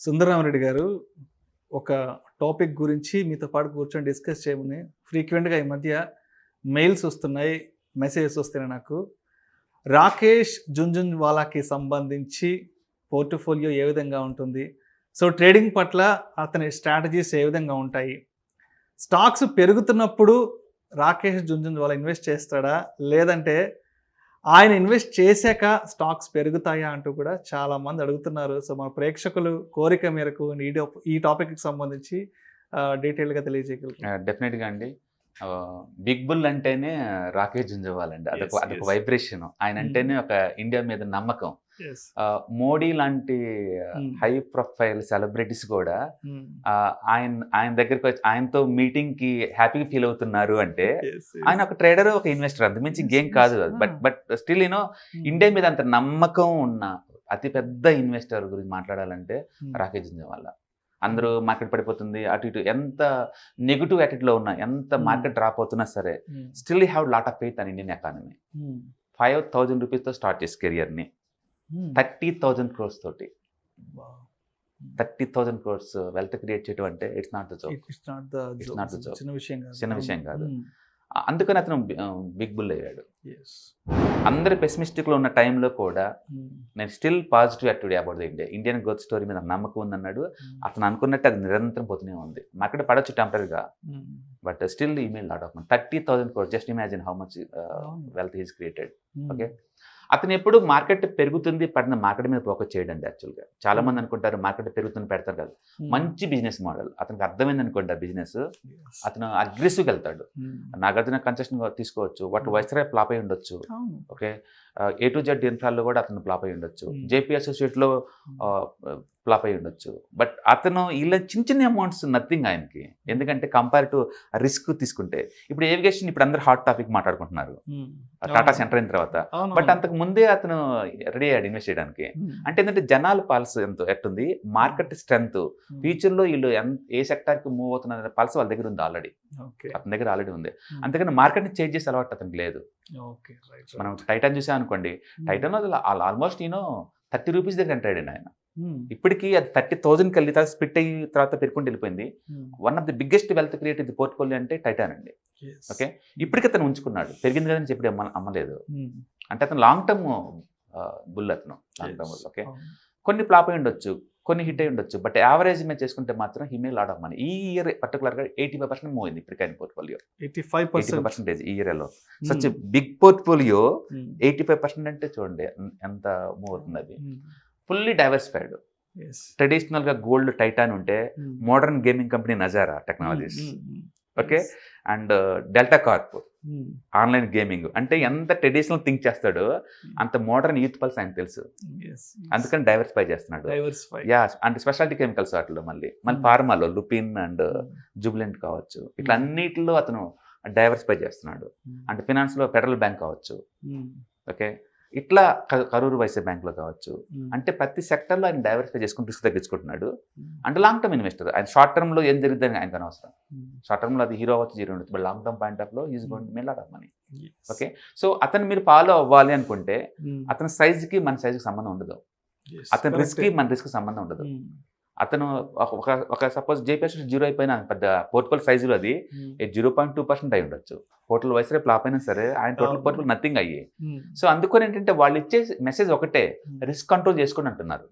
సుందరరామరెడ్డి గారు ఒక టాపిక్ గురించి మీతో పాటు కూర్చొని డిస్కస్ చేయమని ఫ్రీక్వెంట్గా ఈ మధ్య మెయిల్స్ వస్తున్నాయి, మెసేజెస్ వస్తున్నాయి నాకు. రాకేష్ జుంజున్వాలాకి సంబంధించి పోర్ట్ఫోలియో ఏ విధంగా ఉంటుంది, సో ట్రేడింగ్ పట్ల అతని స్ట్రాటజీస్ ఏ విధంగా ఉంటాయి, స్టాక్స్ పెరుగుతున్నప్పుడు రాకేష్ జుంజున్వాలా ఇన్వెస్ట్ చేస్తాడా, లేదంటే ఆయన ఇన్వెస్ట్ చేశాక స్టాక్స్ పెరుగుతాయా అంటూ కూడా చాలామంది అడుగుతున్నారు. సో మన ప్రేక్షకులు కోరిక మేరకు ఈ టాపిక్కి సంబంధించి డీటెయిల్గా తెలియజేయగలరు. డెఫినెట్గా అండి. బిగ్ బుల్ అంటేనే రాకేష్ జుంజున్వాలా అండి. అదొక వైబ్రేషన్. ఆయన అంటేనే ఒక ఇండియా మీద నమ్మకం. మోడీ లాంటి హై ప్రొఫైల్ సెలబ్రిటీస్ కూడా ఆయన దగ్గరికి వచ్చి ఆయనతో మీటింగ్ కి హ్యాపీగా ఫీల్ అవుతున్నారు అంటే ఆయన ఒక ట్రేడర్, ఒక ఇన్వెస్టర్, అంతమించి గేమ్ కాదు. బట్ స్టిల్ ఇండియా మీద అంత నమ్మకం ఉన్న అతి పెద్ద ఇన్వెస్టర్ గురించి మాట్లాడాలంటే రాకేష్ జుంజున్వాలా. అందరూ మార్కెట్ పడిపోతుంది అటు ఇటు ఎంత నెగిటివ్ యాటిట్యూడ్లో ఉన్నా, ఎంత మార్కెట్ డ్రాప్ అవుతున్నా సరే, still have lot of faith on Indian economy. 5,000 రూపీస్తో స్టార్ట్ చేసి కెరియర్ని 30,000 crores తోటి 30,000 crores వెల్త్ క్రియేట్ చేయడం అంటే ఇట్స్ నాట్ ద జోక్. చిన్న విషయం కాదు. అందుకని అతను బిగ్ బుల్ అయ్యాడు. అందరు పెసిమిస్టిక్లో ఉన్న టైంలో కూడా నేను still positive activity about the Indian growth story మీద నమ్మకం ఉందన్నాడు. అతను అనుకున్నట్టు అది నిరంతరం పోతూనే ఉంది. మార్కెట్ పడవచ్చు టెంపరీగా, but still email lot of money. 30,000 crores, just imagine how much wealth is created. Okay, అతను ఎప్పుడు మార్కెట్ పెరుగుతుంది పడిన మార్కెట్ మీద ఫోకస్ చేయడండి. యాక్చువల్గా చాలా మంది అనుకుంటారు మార్కెట్ పెరుగుతుంది పెడతారు కదా. మంచి బిజినెస్ మోడల్ అతనికి అర్థమైంది అనుకోండి. ఆ బిజినెస్ అతను అగ్రెసివ్గా వెళ్తాడు. నాగార్జున కన్సెషన్ తీసుకోవచ్చు, వాటి వైస్రాయ్ ఫ్లాప్ అయి ఉండొచ్చు. ఓకే, A-to-Z ఇన్ఫ్రాల్లో కూడా అతను ఫ్లాప్ అయి ఉండొచ్చు, జేపీ అసోసియేట్లో ఫ్లాప్ అయి ఉండొచ్చు. బట్ అతను ఇలా చిన్న చిన్న అమౌంట్స్ నథింగ్ ఆయనకి. ఎందుకంటే కంపేర్ టు రిస్క్ తీసుకుంటే ఇప్పుడు ఏవిగేషన్ ఇప్పుడు అందరు హాట్ టాపిక్ మాట్లాడుకుంటున్నారు టాటా సెంటర్ అయిన తర్వాత. బట్ అంతకు ముందే అతను రెడీ అయ్యాడు ఇన్వెస్ట్ చేయడానికి. అంటే ఏంటంటే జనాల పల్స్ ఎట్టుంది, మార్కెట్ స్ట్రెంత్, ఫ్యూచర్లో వీళ్ళు ఏ సెక్టార్కి మూవ్ అవుతున్న పల్స్ వాళ్ళ దగ్గర ఉంది ఆల్రెడీ. అతని దగ్గర ఆల్రెడీ ఉంది. అందుకని మార్కెట్ని చేంజ్ చేసే అలవాటు అతనికి లేదు. మనం టైటాన్ చూసాం అనుకోండి, టైటాన్ ఆల్మోస్ట్ 30 రూపీస్ దగ్గర ఎంటర్ అయ్యాడు ఆయన. ఇప్పటికీ అది 30,000 కలిగి తర్వాత స్ప్లిట్ అయిన తర్వాత పెరుగుకుంటూ వెళ్ళిపోయింది. One of the biggest wealth create ఇది పోర్ట్ఫోలియో అంటే టైటాన్ అండి. ఓకే, ఇప్పటికీ అతను ఉంచుకున్నాడు. పెరిగింది కదని చెప్పి అమ్మలేదు. అంటే అతను లాంగ్ టర్మ్ బుల్, అతను లాంగ్ టర్మ్. ఓకే, కొన్ని ఫ్లాప్ అయి ఉండొచ్చు, కొన్ని హిట్ అయి ఉండొచ్చు, బట్ యావరేజ్ మీద చేసుకుంటే మాత్రం he me lot of money. ఈ ఇయర్ పర్టికులర్గా 85% మూవ్ అయింది ఇప్పటికైన పోర్ట్ఫోలియో. 85% ఈ ఇయర్లో సచ్ బిగ్ పోర్ట్ఫోలియో 85% అంటే చూడండి ఎంత మూవ్ అవుతుంది. అది ఫుల్లీ డైవర్సిఫైడ్. ట్రెడిషనల్గా గోల్డ్ టైటాన్ ఉంటే, modern gaming company Nazara technologies, okay, and delta Corp online gaming. అంటే ఎంత ట్రెడిషనల్ థింక్ చేస్తాడో అంత మోడర్న్ యూత్ పల్స్ ఆయన తెలుసు. అందుకని డైవర్సిఫై చేస్తున్నాడు. అండ్ స్పెషాలిటీ కెమికల్స్ వాటిలో మళ్ళీ ఫార్మాలో లుపిన్ అండ్ జుబిలెంట్ కావచ్చు, ఇట్లా అన్నిటిలో అతను డైవర్సిఫై చేస్తున్నాడు. అంటే ఫినాన్స్లో ఫెడరల్ బ్యాంక్ కావచ్చు, ఓకే, ఇట్లా కరూరు వైశ్య బ్యాంక్లో కావచ్చు. అంటే ప్రతి సెక్టర్లో ఆయన డైవర్సిఫై చేసుకుని రిస్క్ తగ్గించుకుంటున్నాడు. అంటే లాంగ్ టర్మ్ ఇన్వెస్టర్. ఆయన షార్ట్ టర్మ్లో ఏం జరుగుతుందని ఆయనకు అనవసరం. షార్ట్ టర్మ్లో అది హీరో అవ్వచ్చు, జీరో ఉండొచ్చు, బట్ లాంగ్ టర్మ్ పాయింట్ ఆఫ్లో is going to make lot of money. Okay, so అతను మీరు ఫాలో అవ్వాలి అనుకుంటే అతని సైజుకి మన సైజుకి సంబంధం ఉండదు, అతని రిస్క్కి మన రిస్క్ సంబంధం ఉండదు. అతను ఒక సపోజ్ జేపీఎస్ 0 అయిపోయినా పెద్ద పోర్ట్ఫోలియో సైజులో అది 0.2% అయి ఉండొచ్చు. టోటల్ వైస్రాయ్ ఫ్లాప్ అయినా సరే ఆయన టోటల్ పోర్ట్ఫోలియో నథింగ్ అయ్యి. సో అందుకని ఏంటంటే వాళ్ళు ఇచ్చే మెసేజ్ ఒకటే, రిస్క్ కంట్రోల్ చేసుకోండి అంటున్నారు.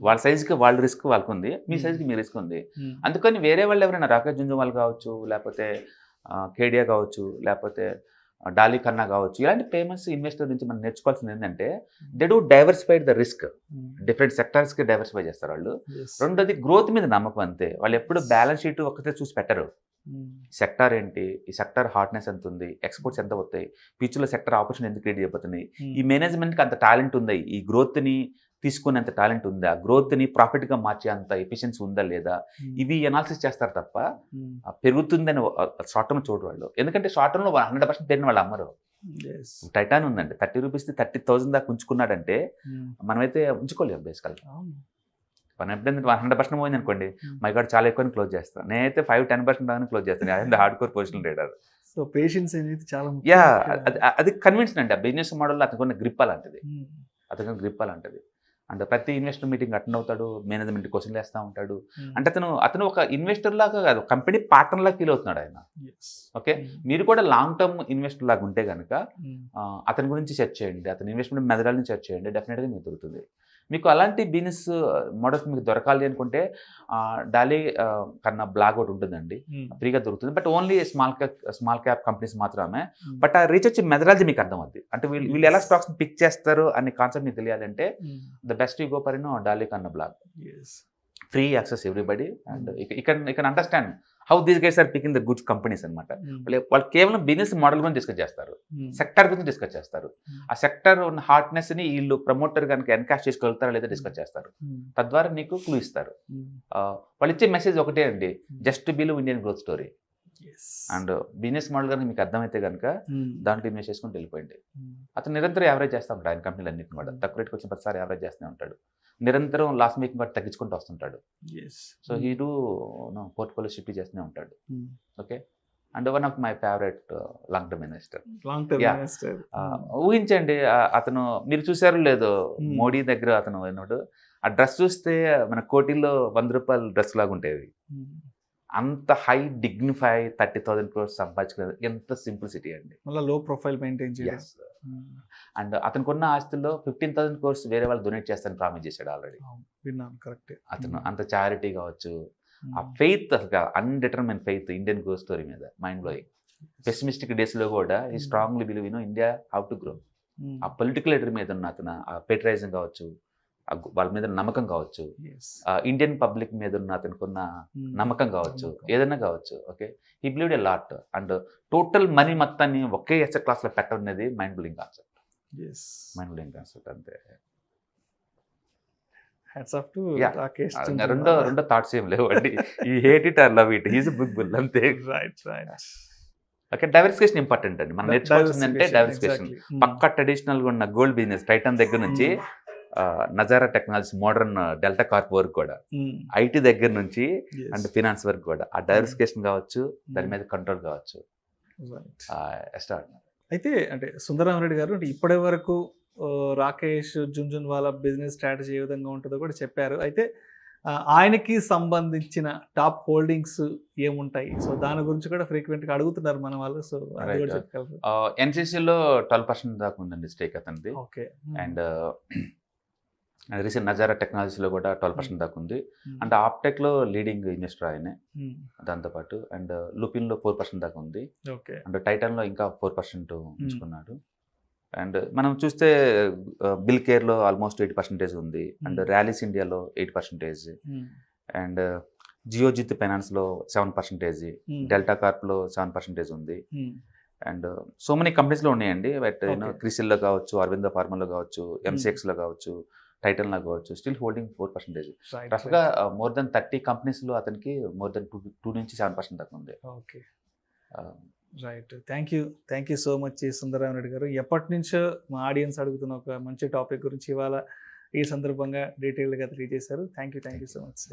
వాళ్ళ సైజుకి వాళ్ళ రిస్క్ వాళ్ళకు ఉంది, మీ సైజుకి మీ రిస్క్ ఉంది. అందుకని వేరే వాళ్ళు ఎవరైనా రాకేష్ జుంజున్వాలా కావచ్చు, లేకపోతే కేడియా కావచ్చు, లేకపోతే డాలీ కన్నా కావచ్చు, ఇలాంటి ఫేమస్ ఇన్వెస్టర్ నుంచి మనం నేర్చుకోవాల్సింది ఏంటంటే they do diversified the risk. Different సెక్టార్స్కి డైవర్సిఫై చేస్తారు వాళ్ళు. రెండోది గ్రోత్ మీద నమ్మకం అంతే. వాళ్ళు ఎప్పుడు బ్యాలెన్స్ షీట్ ఒకటే చూసి పెట్టరు. సెక్టార్ ఏంటి, ఈ సెక్టార్ హార్డ్నెస్ ఎంత ఉంది, ఎక్స్పోర్ట్స్ ఎంత అవుతాయి, ఫ్యూచర్లో సెక్టార్ ఆపర్చునిటీ ఎంత క్రియేట్ చేయబోతున్నాయి, ఈ మేనేజ్మెంట్కి అంత టాలెంట్ ఉంది, ఈ గ్రోత్ని తీసుకునేంత టాలెంట్ ఉందా, గ్రోత్ని ప్రాఫిట్గా మార్చే అంత ఎఫిషియన్సీ ఉందా లేదా, ఇవి అనాలిసిస్ చేస్తారు తప్ప పెరుగుతుందని షార్ట్ టర్మ్ చూడరు వాళ్ళు. ఎందుకంటే షార్ట్ టర్మ్లో 100% పెరిగిన వాళ్ళు అమ్మరు. టైటాన్ ఉందండి 30 రూపీస్ది 30,000 దాకా ఉంచుకున్నాడంటే మనమైతే ఉంచుకోలేము బేసికల్గా. మనం ఎప్పుడైనా 100% పోయింది అనుకోండి, మై గాడ్ చాలా ఎక్కువ క్లోజ్ చేస్తాను. నేనైతే 5-10% దాకా క్లోజ్ చేస్తాను. అదే hard core position trader. So patience అనేది చాలా అది కన్విన్స్ అండి. ఆ బిజినెస్ మోడల్లో అతనికి గ్రిప్ అలాంటిది, అతనికి గ్రిప్ అలాంటిది. అంటే ప్రతి ఇన్వెస్టర్ మీటింగ్ అటెండ్ అవుతాడు, మేనేజ్మెంట్ క్వశ్చన్లు వేస్తూ ఉంటాడు. అంటే అతను ఒక ఇన్వెస్టర్ లాగా కాదు, కంపెనీ పార్ట్నర్ లాగా ఫీల్ అవుతున్నాడు ఆయన. ఓకే, మీరు కూడా లాంగ్ టర్మ్ ఇన్వెస్టర్ లాగా ఉంటే కనుక అతని గురించి సెర్చ్ చేయండి, అతని ఇన్వెస్ట్మెంట్ మెథడాలజీని సెర్చ్ చేయండి, డెఫినెట్గా మీకు దొరుకుతుంది. మీకు అలాంటి బిజినెస్ మోడల్స్ మీకు దొరకాలి అనుకుంటే డాలీ కన్నా బ్లాగ్ ఒకటి ఉంటుందండి, ఫ్రీగా దొరుకుతుంది. But only small cap companies మాత్రమే. బట్ ఆ రీసెర్చ్ మెథడాలజీ మీకు అర్థం అవుతుంది. అంటే వీళ్ళు ఎలా స్టాక్స్ పిక్ చేస్తారు అనే కాన్సెప్ట్ మీకు తెలియాలంటే the best you go for Dolly Khanna blog. Free access everybody and you can understand how these guys are picking the goods companies అనమాట. వాళ్ళు కేవలం బిజినెస్ మోడల్ గురించి డిస్కస్ చేస్తారు, సెక్టర్ గురించి డిస్కస్ చేస్తారు. ఆ సెక్టర్ ఉన్న హార్ట్నెస్ని వీళ్ళు ప్రమోటర్ కనుక ఎన్కాష్ చేసుకోగలుగుతారా లేదా డిస్కస్ చేస్తారు. తద్వారా నీకు క్లూ ఇస్తారు. వాళ్ళు ఇచ్చే మెసేజ్ ఒకటే అండి, just believe Indian growth story. And business model కనుక మీకు అర్థమైతే కనుక దాంట్లో ఇన్వెస్ట్ చేసుకుంటూ వెళ్ళిపోయింది. అతను నిరంతరం యావరేజ్ చేస్తూ ఉంటాడు, ఆయన కంపెనీలు అన్నింటిని కూడా తక్కువ రేట్కి వచ్చిన ప్రతిసారి యావరేజ్ చేస్తూనే ఉంటాడు. నిరంతరం లాస్ మేకింగ్ కూడా తగ్గించుకుంటూ వస్తుంటాడు. So he do portfolio shift చేస్తూనే ఉంటాడు. Okay, and one of my favourite long term investor. ఊహించండి, అతను మీరు చూసారు లేదో మోడీ దగ్గర అతను అయినాడు, ఆ డ్రెస్ చూస్తే మన కోటిల్లో 100 రూపాయల డ్రెస్ లాగా ఉండేవి. అంత హై డిగ్నిఫై 30,000 crores సంపాదించుకునేది ఎంత సింప్లిసిటీ అండి. లో ప్రొఫైల్ మెయింటైన్ చేయాలి. అండ్ అతనికి ఉన్న ఆస్తిలో 15,000 crores వేరే వాళ్ళు డొనేట్ చేస్తారని ప్రామిస్ చేశాడు ఆల్రెడీ. కరెక్ట్. అతను అంత చారిటీ కావచ్చు, ఆ ఫెయిత్, అసలు అన్డిటర్మైన్ ఫెయిత్ ఇండియన్ గ్రోత్ స్టోరీ మీద మైండ్ బ్లోయింగ్. పెసిమిస్టిక్ డేస్లో కూడా ఈ strongly believe India how to grow. ఆ పొలిటికల్ లీడర్ మీద ఉన్న అతను ఆ పేట్రైజింగ్ కావచ్చు, వాళ్ళ మీద నమ్మకం కావచ్చు, ఇండియన్ పబ్లిక్ మీద ఉన్న అతనుకున్న నమ్మకం కావచ్చు, ఏదైనా కావచ్చు. Okay, he believed a lot. And total money మొత్తాన్ని ఒకే ఎసెట్ క్లాస్లో పెట్టడం అనేది మైండ్ బ్లోయింగ్ కాన్సెప్ట్. అంతే. రెండో థాట్స్ ఏం లేవు అండి. ఈ hate it or love it, he's big bull అంతే. ఓకే, డైవర్సిఫికేషన్ ఇంపార్టెంట్ అండి. మనం నేర్చుకోవాల్సిందంటే డైవర్సిఫికేషన్. పక్కా ట్రెడిషనల్గా ఉన్న గోల్డ్ బిజినెస్ టైటన్ దగ్గర నుంచి Nazara technologies, modern delta Corp వరకు కూడా, ఐటీ దగ్గర నుంచి అండ్ ఫినాన్స్ వరకు కూడా ఆ డైవర్సిఫికేషన్ కావచ్చు, దాని మీద కంట్రోల్ కావచ్చు. అయితే అంటే సుందరరామరెడ్డి గారు అంటే ఇప్పటి వరకు రాకేష్ జుంజున్వాలా బిజినెస్ స్ట్రాటజీ ఏ విధంగా ఉంటుందో కూడా చెప్పారు. అయితే ఆయనకి సంబంధించిన టాప్ హోల్డింగ్స్ ఏముంటాయి, సో దాని గురించి కూడా ఫ్రీక్వెంట్గా అడుగుతున్నారు మన వాళ్ళు. సో అది కూడా చెప్పగలరు. ఎన్సీసీలో 12% దాకా ఉందండి స్టేక్ అతనిది. ఓకే, అండ్ రీసెంట్ నజారా టెక్నాలజీలో కూడా 12% దాకా ఉంది. అండ్ ఆప్టెక్లో లీడింగ్ ఇన్వెస్టర్ ఆయనే దాంతోపాటు. అండ్ లుపిన్లో 4% దాకా ఉంది. అండ్ టైటన్లో ఇంకా 4% ఉంచుకున్నాడు. అండ్ మనం చూస్తే బిల్ కేర్లో ఆల్మోస్ట్ 8% ఉంది. అండ్ ర్యాలీస్ ఇండియాలో 8%. అండ్ జియోజిత్ ఫైనాన్స్లో 7%, డెల్టా కార్ప్లో 7% ఉంది. అండ్ సో మెనీ కంపెనీస్లో ఉన్నాయండి. బట్ క్రిసిల్లో కావచ్చు, అరవిందో ఫార్మాలో కావచ్చు, ఎంసీఎక్స్లో కావచ్చు, టైటన్లో కావచ్చు, స్టిల్ హోల్డింగ్ 4%. రఫ్గా మోర్ దెన్ 30 కంపెనీస్లో అతనికి మోర్ దెన్ 2 నుంచి 7% దాకా ఉంది. Okay, right. Thank you so much Sundararamareddy గారు. ఎప్పటి నుంచో మా ఆడియన్స్ అడుగుతున్న ఒక మంచి టాపిక్ గురించి ఇవాళ ఈ సందర్భంగా డీటెయిల్గా తెలియజేశారు. Thank you so much.